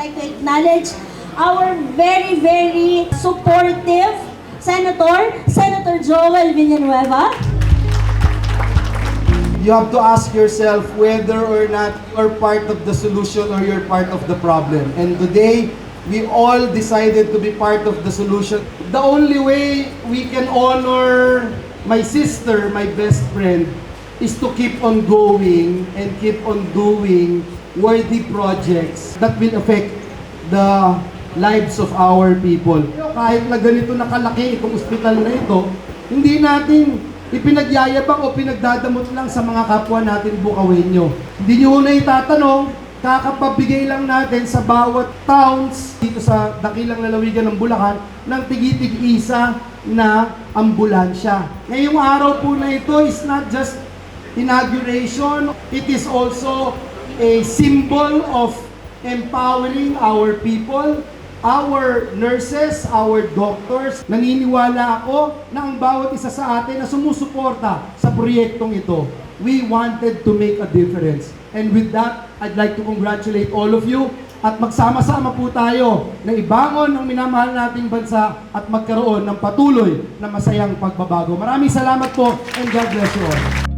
like to acknowledge our very, very supportive Senator Joel Villanueva. You have to ask yourself whether or not you're part of the solution or you're part of the problem. And today, we all decided to be part of the solution. The only way we can honor my sister, my best friend, is to keep on going and keep on doing worthy projects that will affect the lives of our people. Kahit na ganito nakalaki itong ospital na ito, hindi natin ipinagyayabang o pinagdadamot lang sa mga kapwa natin Bukawenyo. Hindi nyo na itatanong, kakapabigay lang natin sa bawat towns dito sa dakilang lalawigan ng Bulacan ng tigitig-isa na ambulansya. Ngayong araw po na ito is not just inauguration, it is also a symbol of empowering our people, our nurses, our doctors. Naniniwala ako na ang bawat isa sa atin na sumusuporta sa proyektong ito, we wanted to make a difference. And with that, I'd like to congratulate all of you at magsama-sama po tayo na ibangon ang minamahal nating bansa at magkaroon ng patuloy na masayang pagbabago. Maraming salamat po and God bless you all.